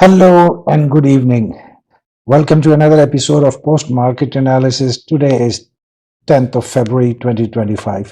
Hello and good evening. Welcome to another episode of Post Market Analysis. Today is 10th of February 2025.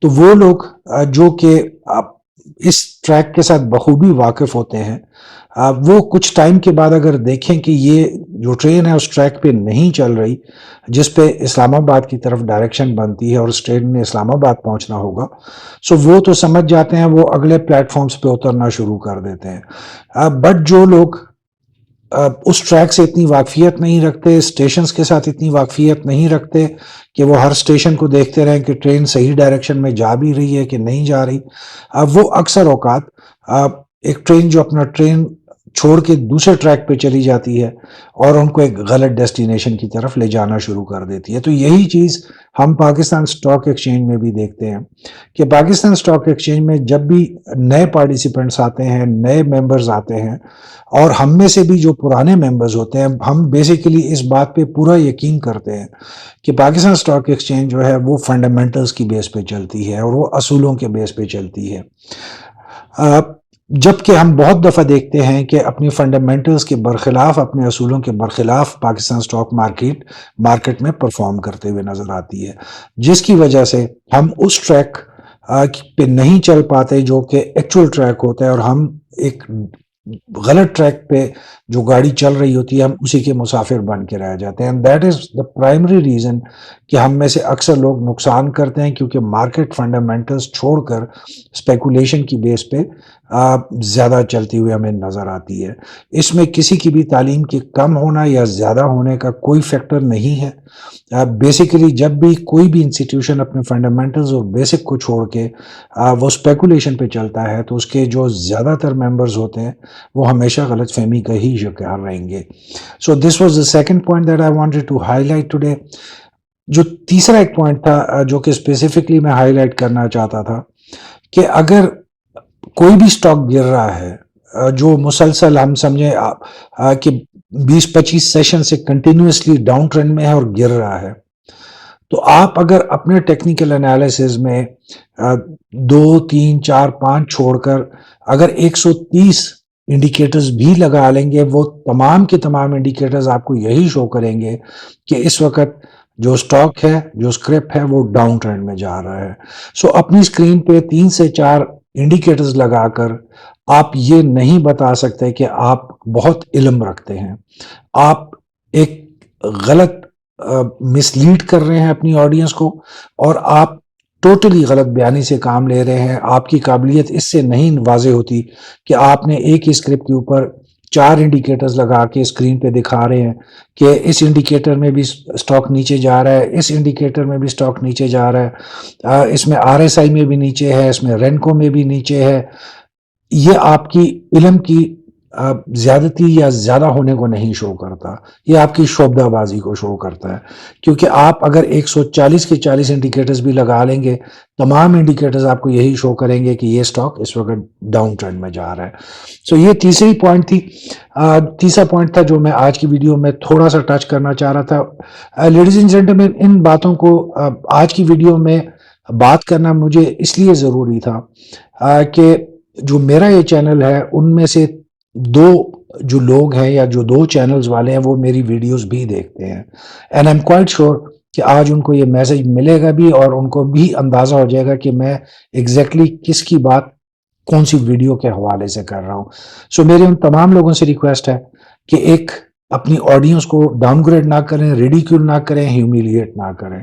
تو وہ لوگ جو کہ اس track کے ساتھ بخوبی واقف ہوتے ہیں، وہ کچھ ٹائم کے بعد اگر دیکھیں کہ یہ جو ٹرین ہے اس ٹریک پہ نہیں چل رہی جس پہ اسلام آباد کی طرف ڈائریکشن بنتی ہے اور اس ٹرین نے اسلام آباد پہنچنا ہوگا، سو وہ تو سمجھ جاتے ہیں، وہ اگلے پلیٹ فارمز پہ اترنا شروع کر دیتے ہیں۔ بٹ جو لوگ اس ٹریک سے اتنی واقفیت نہیں رکھتے، اسٹیشنز کے ساتھ اتنی واقفیت نہیں رکھتے کہ وہ ہر اسٹیشن کو دیکھتے رہیں کہ ٹرین صحیح ڈائریکشن میں جا بھی رہی ہے کہ نہیں جا رہی، وہ اکثر اوقات ایک ٹرین جو اپنا ٹرین چھوڑ کے دوسرے ٹریک پہ چلی جاتی ہے اور ان کو ایک غلط ڈیسٹینیشن کی طرف لے جانا شروع کر دیتی ہے۔ تو یہی چیز ہم پاکستان سٹاک ایکسچینج میں بھی دیکھتے ہیں کہ پاکستان سٹاک ایکسچینج میں جب بھی نئے پارٹیسپینٹس آتے ہیں، نئے ممبرز آتے ہیں، اور ہم میں سے بھی جو پرانے ممبرز ہوتے ہیں، ہم بیسیکلی اس بات پہ پورا یقین کرتے ہیں کہ پاکستان سٹاک ایکسچینج جو ہے وہ فنڈامنٹلز کی بیس پہ چلتی ہے اور وہ اصولوں کے بیس پہ چلتی ہے، جبکہ ہم بہت دفعہ دیکھتے ہیں کہ اپنی فنڈامنٹلز کے برخلاف، اپنے اصولوں کے برخلاف پاکستان سٹاک مارکیٹ میں پرفارم کرتے ہوئے نظر آتی ہے، جس کی وجہ سے ہم اس ٹریک پہ نہیں چل پاتے جو کہ ایکچول ٹریک ہوتا ہے، اور ہم ایک غلط ٹریک پہ جو گاڑی چل رہی ہوتی ہے ہم اسی کے مسافر بن کے رہ جاتے ہیں۔ And that is the primary reason کہ ہم میں سے اکثر لوگ نقصان کرتے ہیں، کیونکہ مارکیٹ فنڈامنٹلز چھوڑ کر اسپیکولیشن کی بیس پہ زیادہ چلتی ہوئی ہمیں نظر آتی ہے۔ اس میں کسی کی بھی تعلیم کے کم ہونا یا زیادہ ہونے کا کوئی فیکٹر نہیں ہے۔ بیسیکلی جب بھی کوئی بھی انسٹیٹیوشن اپنے فنڈامنٹلز اور بیسک کو چھوڑ کے وہ اسپیکولیشن پہ چلتا ہے تو اس کے جو زیادہ تر ممبرز ہوتے ہیں وہ ہمیشہ غلط فہمی کا ہی شکار رہیں گے۔ So this was the second point that I wanted to highlight today. جو تیسرا ایک پوائنٹ تھا جو کہ اسپیسیفکلی میں ہائی لائٹ کرنا چاہتا تھا کہ اگر کوئی بھی سٹاک گر رہا ہے جو مسلسل ہم سمجھیں کہ 20-25 سیشن سے کنٹینیوسلی ڈاؤن ٹرینڈ میں ہے اور گر رہا ہے، تو آپ اگر اپنے ٹیکنیکل انالیسز میں 2 3 4 5 چھوڑ کر اگر 130 انڈیکیٹرز بھی لگا لیں گے، وہ تمام کے تمام انڈیکیٹرز آپ کو یہی شو کریں گے کہ اس وقت جو سٹاک ہے، جو اسکرپ ہے، وہ ڈاؤن ٹرینڈ میں جا رہا ہے۔ سو اپنی اسکرین پہ 3 سے 4 انڈیکیٹرز لگا کر آپ یہ نہیں بتا سکتے کہ آپ بہت علم رکھتے ہیں، آپ ایک غلط مس لیڈ کر رہے ہیں اپنی آڈینس کو، اور آپ ٹوٹلی غلط بیانی سے کام لے رہے ہیں۔ آپ کی قابلیت اس سے نہیں واضح ہوتی کہ آپ نے ایک ہی اسکرپٹ کے اوپر 4 انڈیکیٹرز لگا کے اسکرین پہ دکھا رہے ہیں کہ اس انڈیکیٹر میں بھی سٹاک نیچے جا رہا ہے، اس انڈیکیٹر میں بھی سٹاک نیچے جا رہا ہے، اس میں RSI میں بھی نیچے ہے، اس میں رینکو میں بھی نیچے ہے۔ یہ آپ کی علم کی زیادتی یا زیادہ ہونے کو نہیں شو کرتا، یہ آپ کی شعبدہ بازی کو شو کرتا ہے، کیونکہ آپ اگر 140 کے 40 انڈیکیٹرز بھی لگا لیں گے، تمام انڈیکیٹرز آپ کو یہی شو کریں گے کہ یہ سٹاک اس وقت ڈاؤن ٹرینڈ میں جا رہا ہے۔ سو یہ تیسری پوائنٹ تھی۔ تیسرا پوائنٹ تھا جو میں آج کی ویڈیو میں تھوڑا سا ٹچ کرنا چاہ رہا تھا۔ لیڈیز اینڈ جینٹلمین، ان باتوں کو آج کی ویڈیو میں بات کرنا مجھے اس لیے ضروری تھا کہ جو میرا یہ چینل ہے ان میں سے 2 جو لوگ ہیں یا جو 2 چینلز والے ہیں وہ میری ویڈیوز بھی دیکھتے ہیں، and I am quite sure کہ آج ان کو یہ میسج ملے گا بھی اور ان کو بھی اندازہ ہو جائے گا کہ میں ایگزیکٹلی کس کی بات کون سی ویڈیو کے حوالے سے کر رہا ہوں۔ سو میری ان تمام لوگوں سے ریکویسٹ ہے کہ ایک اپنی آڈینس کو ڈاؤن گریڈ نہ کریں، ریڈیکیول نہ کریں، ہیومیلیٹ نہ کریں۔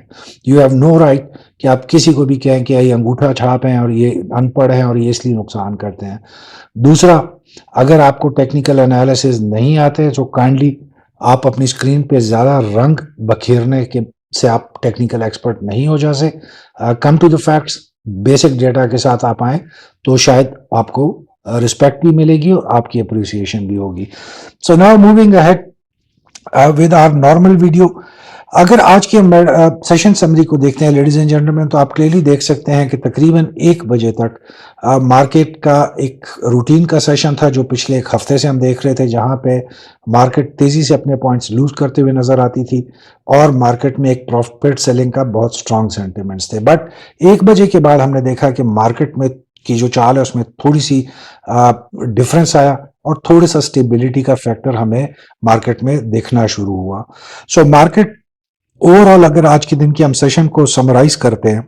یو ہیو نو رائٹ کہ آپ کسی کو بھی کہیں کہ یہ انگوٹھا چھاپ ہیں اور یہ ان پڑھ ہیں اور یہ اس لیے نقصان کرتے ہیں۔ دوسرا، اگر آپ کو ٹیکنیکل انالیسز نہیں آتے تو کائنڈلی آپ اپنی اسکرین پہ زیادہ رنگ بکھیرنے کے سے آپ ٹیکنیکل ایکسپرٹ نہیں ہو جا سکتے۔ Come to the facts, basic data کے ساتھ آپ آئیں تو شاید آپ کو رسپیکٹ بھی ملے گی اور آپ کی اپریسیشن بھی ہوگی۔ So now moving ahead with our normal video. اگر آج کے سیشن سمری کو دیکھتے ہیں لیڈیز اینڈ جینٹلمین تو آپ کلیئرلی دیکھ سکتے ہیں کہ تقریباً 1 بجے تک مارکیٹ کا ایک روٹین کا سیشن تھا جو پچھلے ایک ہفتے سے ہم دیکھ رہے تھے، جہاں پہ مارکیٹ تیزی سے اپنے پوائنٹس لوز کرتے ہوئے نظر آتی تھی اور مارکیٹ میں ایک پروفٹ سیلنگ کا بہت سٹرونگ سینٹیمنٹس تھے۔ بٹ 1 بجے کے بعد ہم نے دیکھا کہ مارکیٹ میں کی جو چال ہے اس میں تھوڑی سی ڈفرنس آیا اور تھوڑا سا سٹیبلٹی کا فیکٹر ہمیں مارکیٹ میں دیکھنا شروع ہوا۔ سو مارکیٹ اوور آل اگر آج کے دن کی ہم سیشن کو سمرائز کرتے ہیں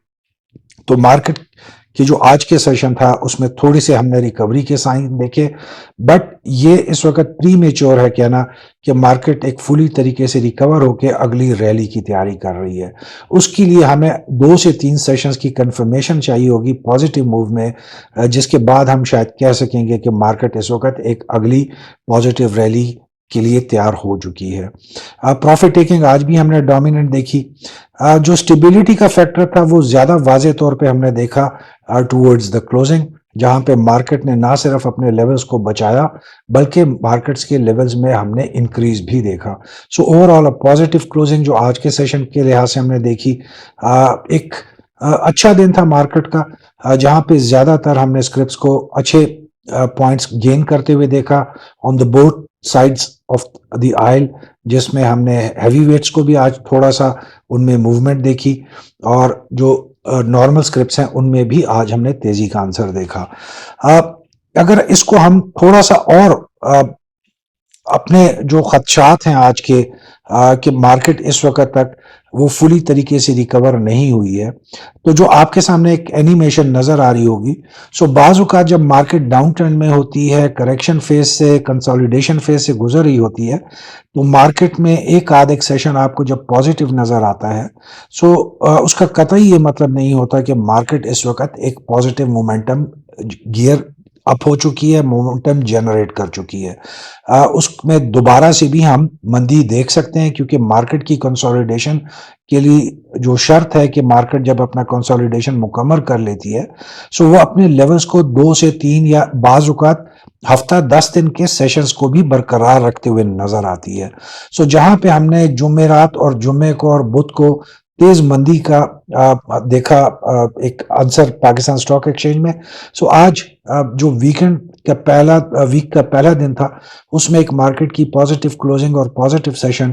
تو مارکیٹ کہ جو آج کے سیشن تھا اس میں تھوڑی سے ہم نے ریکوری کے سائن دیکھے، بٹ یہ اس وقت پری میچور ہے کہنا کہ مارکیٹ ایک فلی طریقے سے ریکور ہو کے اگلی ریلی کی تیاری کر رہی ہے. اس کے لیے ہمیں 2 سے 3 سیشنز کی کنفرمیشن چاہیے ہوگی پازیٹیو موو میں، جس کے بعد ہم شاید کہہ سکیں گے کہ مارکیٹ اس وقت ایک اگلی پازیٹیو ریلی کے لیے تیار ہو چکی ہے. پروفٹ ٹیکنگ آج بھی ہم نے ڈومیننٹ دیکھی. جو سٹیبلٹی کا فیکٹر تھا وہ زیادہ واضح طور پہ ہم نے دیکھا ٹورڈز دا کلوزنگ، جہاں پہ مارکیٹ نے نہ صرف اپنے لیولز کو بچایا بلکہ مارکیٹس کے لیولز میں ہم نے انکریز بھی دیکھا. سو اوور آل پازیٹیو کلوزنگ جو آج کے سیشن کے لحاظ سے ہم نے دیکھی، ایک اچھا دن تھا مارکیٹ کا، جہاں پہ زیادہ تر ہم نے اسکرپٹس کو اچھے پوائنٹس گین کرتے ہوئے دیکھا on the both sides of the oil, جس میں ہم نے ہیوی ویٹس کو بھی آج تھوڑا سا ان میں موومنٹ دیکھی، اور جو نارمل اسکرپٹس ہیں ان میں بھی آج ہم نے تیزی کا عنصر دیکھا. اگر اس کو ہم تھوڑا سا اور اپنے جو خدشات ہیں آج کے کہ مارکیٹ اس وقت تک وہ فلی طریقے سے ریکور نہیں ہوئی ہے، تو جو آپ کے سامنے ایک اینیمیشن نظر آ رہی ہوگی. سو بعض اوقات جب مارکیٹ ڈاؤن ٹرینڈ میں ہوتی ہے، کریکشن فیز سے، کنسالیڈیشن فیز سے گزر رہی ہوتی ہے، تو مارکیٹ میں ایک سیشن آپ کو جب پازیٹیو نظر آتا ہے، سو اس کا قطعی یہ مطلب نہیں ہوتا کہ مارکیٹ اس وقت ایک پازیٹیو مومنٹم گیئر اپ ہو چکی ہے، مومنٹم جنریٹ کر چکی ہے. اس میں دوبارہ سے بھی ہم مندی دیکھ سکتے ہیں، کیونکہ مارکیٹ کی کنسالیڈیشن کے لیے جو شرط ہے کہ مارکیٹ جب اپنا کنسالیڈیشن مکمل کر لیتی ہے، سو وہ اپنے لیولز کو 2 سے 3 یا بعض اوقات ہفتہ 10 دن کے سیشنز کو بھی برقرار رکھتے ہوئے نظر آتی ہے. سو جہاں پہ ہم نے جمعرات اور جمعے کو اور بدھ کو تیز مندی کا دیکھا ایک عنصر پاکستان سٹاک ایکسچینج میں، سو آج جو ویک کا پہلا دن تھا اس میں ایک مارکیٹ کی پازیٹیو کلوزنگ اور پازیٹیو سیشن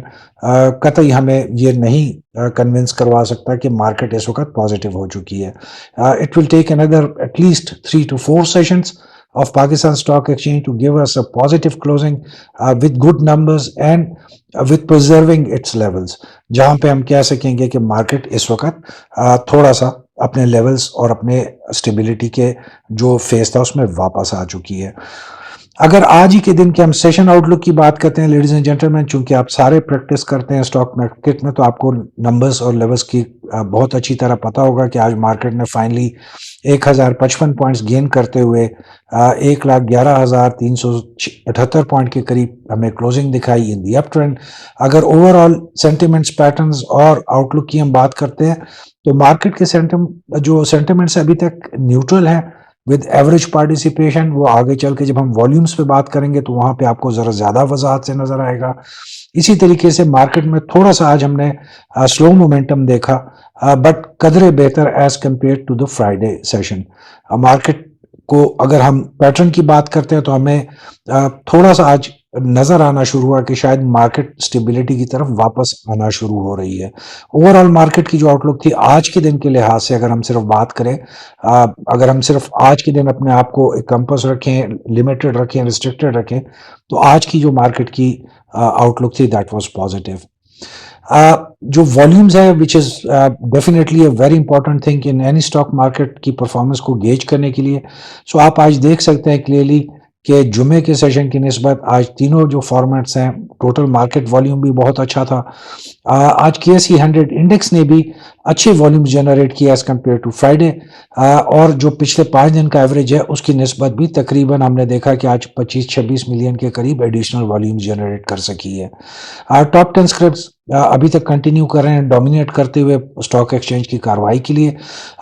قطعی ہمیں یہ نہیں کنونس کروا سکتا کہ مارکیٹ اس وقت پازیٹیو ہو چکی ہے. It will take another at least 3 to 4 sessions of Pakistan Stock Exchange to give us a positive closing with good numbers and with preserving its levels، جہاں پہ ہم کہہ سکیں گے کہ مارکیٹ اس وقت تھوڑا سا اپنے لیولز اور اپنے اسٹیبلٹی کے جو فیز تھا اس میں واپس آ چکی ہے. اگر آج ہی کے دن کے ہم سیشن آؤٹ لک کی بات کرتے ہیں لیڈیز اینڈ جینٹلمین، چونکہ آپ سارے پریکٹس کرتے ہیں اسٹاک مارکیٹ میں، تو آپ کو نمبرز اور لیولز کی بہت اچھی طرح پتا ہوگا کہ آج مارکیٹ نے فائنلی 1055 پوائنٹس گین کرتے ہوئے 1,11,378 پوائنٹ کے قریب ہمیں کلوزنگ دکھائی ان دی اپ ٹرینڈ. اگر اوور آل سینٹیمنٹس، پیٹرنز اور آؤٹ لک کی ہم بات کرتے ہیں تو مارکیٹ کے سینٹیمنٹس ابھی تک نیوٹرل ہیں ود ایوریج پارٹیسپیشن. وہ آگے چل کے جب ہم والیومز پہ بات کریں گے تو وہاں پہ آپ کو ذرا زیادہ وضاحت سے نظر آئے گا. اسی طریقے سے مارکیٹ میں تھوڑا سا آج ہم نے سلو مومنٹم دیکھا، بٹ قدرے بہتر as compare to the Friday session. Market کو اگر ہم پیٹرن کی بات کرتے ہیں تو ہمیں تھوڑا سا آج نظر آنا شروع ہوا کہ شاید مارکیٹ سٹیبلٹی کی طرف واپس آنا شروع ہو رہی ہے. اوور آل مارکیٹ کی جو آؤٹ لک تھی آج کے دن کے لحاظ سے، اگر ہم صرف بات کریں، اگر ہم صرف آج کے دن اپنے آپ کو ایک کمپس رکھیں، لمیٹڈ رکھیں، ریسٹرکٹڈ رکھیں، تو آج کی جو مارکیٹ کی آؤٹ لک تھی دیٹ واز پازیٹیو. جو والیومز ہے which is definitely a very important thing in any stock market کی پرفارمنس کو گیج کرنے کے لیے. سو آپ آج دیکھ سکتے ہیں کلیئرلی کہ جمعے کے سیشن کی نسبت آج تینوں جو فارمیٹس ہیں ٹوٹل مارکیٹ والیوم بھی بہت اچھا تھا. آج KSE 100 انڈیکس نے بھی اچھے والیوم جنریٹ کیا ایز کمپیئر ٹو فرائیڈے، اور جو پچھلے 5 دن کا ایوریج ہے اس کی نسبت بھی تقریباً ہم نے دیکھا کہ آج 25-26 ملین کے قریب ایڈیشنل والیوم جنریٹ کر سکی ہے. ٹاپ 10 اسکرپٹس ابھی تک کنٹینیو کر رہے ہیں ڈومینیٹ کرتے ہوئے اسٹاک ایکسچینج کی کارروائی کے لیے.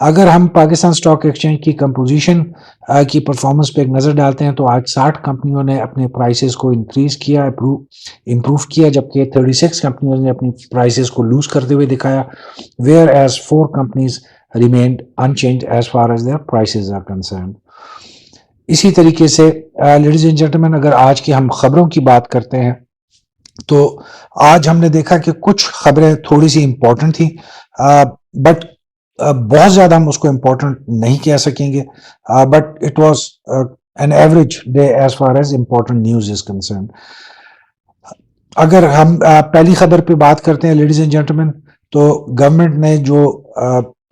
اگر ہم پاکستان اسٹاک ایکسچینج کی کمپوزیشن کی پرفارمنس پہ ایک نظر ڈالتے ہیں تو آج 60 کمپنیوں نے اپنے پرائسز کو انکریز کیا، امپروو کیا، جبکہ 36 کمپنیوں نے اپنی پرائسز کو لوز کرتے ہوئے دکھایا، where as 4 companies remained unchanged as far as their prices are concerned. اسی طریقے سے لیڈیز اینڈ جینٹلمین، اگر آج کی ہم خبروں کی بات کرتے ہیں تو آج ہم نے دیکھا کہ کچھ خبریں تھوڑی سی امپورٹنٹ تھیں، بٹ بہت زیادہ ہم اس کو امپورٹنٹ نہیں کہہ سکیں گے، but it was an average day as far as important news is concerned. اگر ہم پہلی خبر پہ بات کرتے ہیں لیڈیز اینڈ جینٹلمین، تو گورنمنٹ نے جو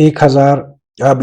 1000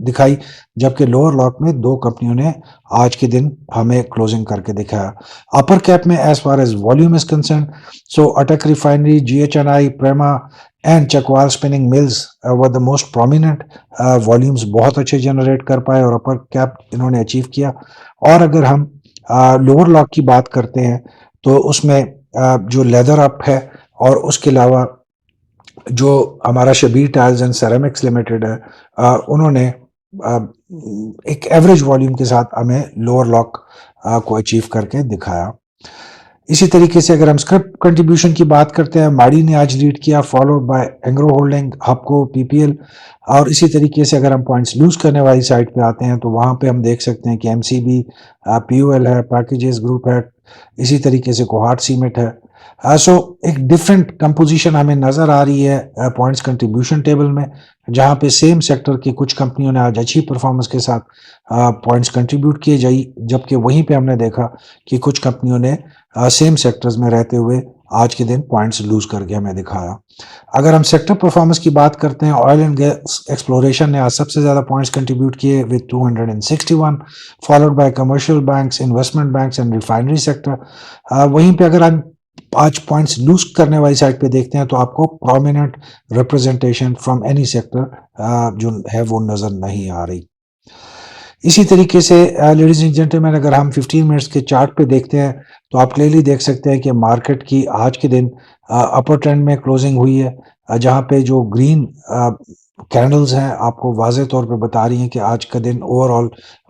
دکھائی، جبکہ لوور لاک میں 2 کمپنیوں نے آج کے دن ہمیں کلوزنگ کر کے دکھایا۔ اپر کیپ میں as far as volume is concerned, so Attock refinery, G H N I, Prima and Chakwal spinning mills were the most prominent. Volumes بہت اچھے جنریٹ کر پائے اور اپر کیپ انہوں نے اچیو کیا۔ اور اگر ہم لوور لاک کی بات کرتے ہیں تو اس میں جو لیدر اپ ہے اور اس کے علاوہ جو ہمارا Shabbir tiles and ceramics limited ہے، انہوں نے ایک ایوریج والیوم کے ساتھ ہمیں لوور لاک کو اچیو کر کے دکھایا۔ اسی طریقے سے اگر ہم اسکرپ کنٹریبیوشن کی بات کرتے ہیں، ماڑی نے آج لیڈ کیا، followed by Engro holding, Hubco, P P L. اور اسی طریقے سے اگر ہم پوائنٹس لوز کرنے والی سائڈ پہ آتے ہیں تو وہاں پہ ہم دیکھ سکتے ہیں کہ ایم سی بی، پی او ایل ہے، پیکیجز گروپ ہے، اسی طریقے سے کوہاٹ سیمنٹ ہے۔ سو ایک ڈفرینٹ کمپوزیشن ہمیں نظر آ رہی ہے پوائنٹس کنٹریبیوشن ٹیبل میں، جہاں پہ سیم سیکٹر کی کچھ کمپنیوں نے آج اچھی پرفارمنس کے ساتھ پوائنٹس کنٹریبیوٹ کیے جائی، جبکہ وہیں پہ ہم نے دیکھا کہ کچھ کمپنیوں نے سیم سیکٹرز میں رہتے ہوئے آج کے دن پوائنٹس لوز کر کے ہمیں دکھایا۔ اگر ہم سیکٹر پرفارمنس کی بات کرتے ہیں، آئل اینڈ گیس ایکسپلوریشن نے آج سب سے زیادہ پوائنٹس کنٹریبیوٹ کیے with 261، followed by commercial banks, investment banks and refinery sector. وہیں پہ اگر ہم آج پوائنٹس لوز کرنے والی سائڈ پہ دیکھتے ہیں تو آپ کو prominent representation from any sector جو ہے وہ نظر نہیں آ رہی۔ اسی طریقے سے لیڈیز اینڈ جینٹلمین، اگر ہم 15 منٹس کے چارٹ پہ دیکھتے ہیں تو آپ کلیئرلی دیکھ سکتے ہیں کہ مارکیٹ کی آج کے دن اپر ٹرینڈ میں کلوزنگ ہوئی ہے، جہاں پہ جو گرین کینڈلز ہیں آپ کو واضح طور پہ بتا رہی ہیں کہ آج کا دن overall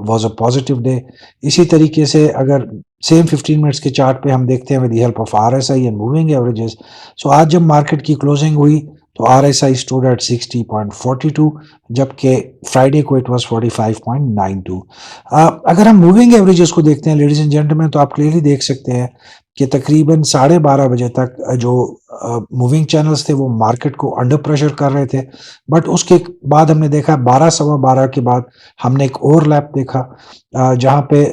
was a positive day. اسی طریقے سے اگر سیم 15 منٹس کے چارٹ پہ ہم دیکھتے ہیں with the help of R S I and moving averages, so آج جب مارکیٹ کی کلوزنگ ہوئی تو R S I stood at 60.42، جبکہ فرائیڈے کو اٹ واز 45.92۔ اگر ہم موونگ ایوریجز کو دیکھتے ہیں لیڈیز اینڈ جینٹلمین تو آپ کلیئرلی دیکھ سکتے ہیں کہ تقریباً 12:30 بجے تک جو موونگ چینلز تھے وہ مارکیٹ کو انڈر پریشر کر رہے تھے، بٹ اس کے بعد ہم نے دیکھا 12:15 کے بعد ہم نے ایک اوور لیپ دیکھا، جہاں پہ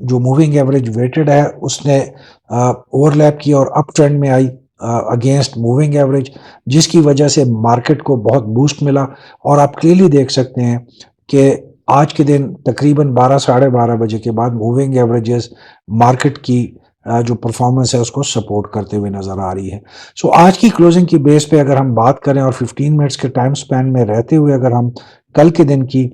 جو موونگ ایوریج ویٹڈ ہے اس نے اوور لیپ کی اور اپ ٹرینڈ میں آئی اگینسٹ موونگ ایوریج، جس کی وجہ سے مارکیٹ کو بہت بوسٹ ملا۔ اور آپ کلیئرلی دیکھ سکتے ہیں کہ آج کے دن تقریباً 12:30 بجے کے بعد موونگ ایوریجز مارکیٹ کی جو پرفارمنس ہے اس کو سپورٹ کرتے ہوئے نظر آ رہی ہے۔ سو آج کی کلوزنگ کی بیس پہ اگر ہم بات کریں اور 15 منٹس کے ٹائم سپین میں رہتے ہوئے اگر ہم کل کے دن کی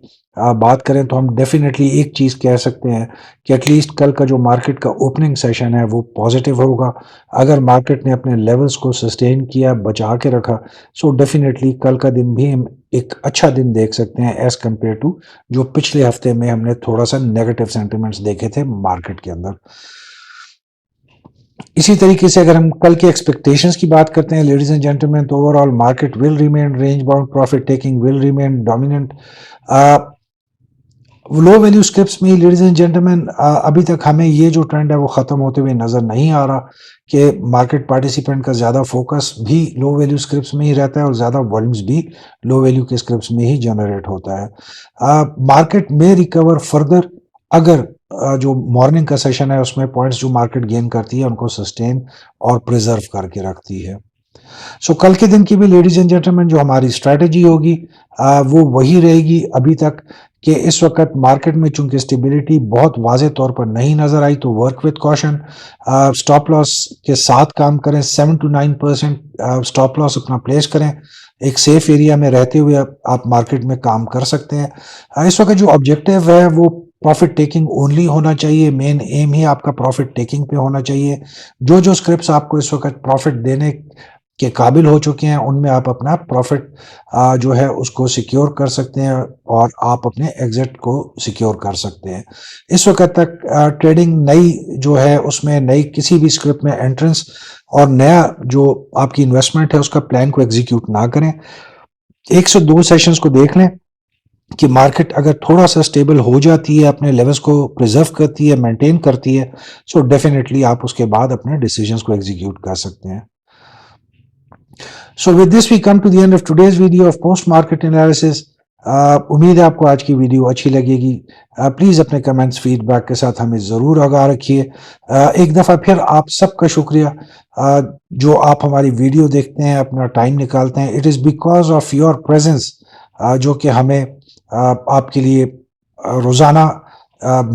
بات کریں تو ہم ڈیفینیٹلی ایک چیز کہہ سکتے ہیں کہ ایٹ لیسٹ کل کا جو مارکیٹ کا اوپننگ سیشن ہے وہ پازیٹیو ہوگا۔ اگر مارکیٹ نے اپنے لیولز کو سسٹین کیا، بچا کے رکھا، سو ڈیفینیٹلی کل کا دن بھی ہم ایک اچھا دن دیکھ سکتے ہیں ایز کمپیئر ٹو جو پچھلے ہفتے میں ہم نے تھوڑا سا نیگیٹو سینٹیمنٹس دیکھے تھے مارکیٹ کے اندر۔ اسی طریقے سے اگر ہم کل کے ایکسپیکٹیشنز کی بات کرتے ہیں لیڈیز اینڈ جینٹلمین تو overall market will remain range bound, profit taking will remain dominant. Low value scrips میں لیڈیز اینڈ جینٹلمین ابھی تک ہمیں یہ جو ٹرینڈ ہے وہ ختم ہوتے ہوئے نظر نہیں آ رہا کہ مارکیٹ پارٹیسپینٹ کا زیادہ فوکس بھی لو ویلیو اسکرپس میں ہی رہتا ہے اور زیادہ والیومز بھی لو ویلیو کے اسکرپس میں ہی جنریٹ ہوتا ہے۔ مارکیٹ میں ریکور فردر اگر جو مارننگ کا سیشن ہے اس میں پوائنٹس جو مارکیٹ گین کرتی ہے ان کو سسٹین اور پریزرو کر کے رکھتی ہے۔ سو کل کے دن کی بھی لیڈیز اینڈ جینٹلمین جو ہماری اسٹریٹجی ہوگی وہ وہی رہے گی ابھی تک کہ اس وقت مارکیٹ میں چونکہ اسٹیبلٹی بہت واضح طور پر نہیں نظر آئی تو ورک وتھ کوشن، سٹاپ لاس کے ساتھ کام کریں، 7 to 9% سٹاپ لاس اپنا پلیس کریں، ایک سیف ایریا میں رہتے ہوئے آپ مارکیٹ میں کام کر سکتے ہیں۔ اس وقت جو آبجیکٹیو ہے وہ پروفٹ ٹیکنگ اونلی ہونا چاہیے، مین ایم ہی آپ کا پروفٹ ٹیکنگ پہ ہونا چاہیے۔ جو اسکرپٹس آپ کو اس وقت پروفٹ دینے کے قابل ہو چکے ہیں ان میں آپ اپنا پروفٹ جو ہے اس کو سیکیور کر سکتے ہیں اور آپ اپنے ایگزٹ کو سیکیور کر سکتے ہیں۔ اس وقت تک ٹریڈنگ نئی جو ہے اس میں نئی کسی بھی اسکرپٹ میں انٹرنس اور نیا جو آپ کی انویسٹمنٹ ہے اس کا پلان کو ایگزیکیوٹ نہ کریں۔ 1 سے 2 سیشنز کو دیکھ لیں کہ مارکیٹ اگر تھوڑا سا سٹیبل ہو جاتی ہے، اپنے لیولز کو پریزرو کرتی ہے، مینٹین کرتی ہے، سو ڈیفینیٹلی آپ اس کے بعد اپنے ڈیسیجنز کو ایگزیکیوٹ کر سکتے ہیں۔ So with this we come to the end of today's video of post market analysis. امید ہے آپ کو آج کی ویڈیو اچھی لگے گی۔ پلیز اپنے کمنٹس فیڈ بیک کے ساتھ ہمیں ضرور آگاہ رکھیے۔ ایک دفعہ پھر آپ سب کا شکریہ جو آپ ہماری ویڈیو دیکھتے ہیں، اپنا ٹائم نکالتے ہیں۔ It is because of your presence جو کہ ہمیں آپ کے لیے روزانہ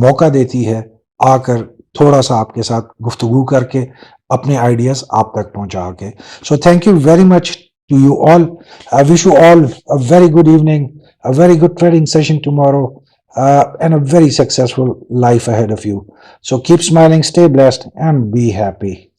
موقع دیتی ہے آ کر تھوڑا سا آپ کے ساتھ گفتگو کر کے اپنے آئیڈیاز آپ تک پہنچا کے. So thank you very much to you all. I wish you all a very good evening, a very good trading session tomorrow, and a very successful life ahead of you. So keep smiling, stay blessed, and be happy.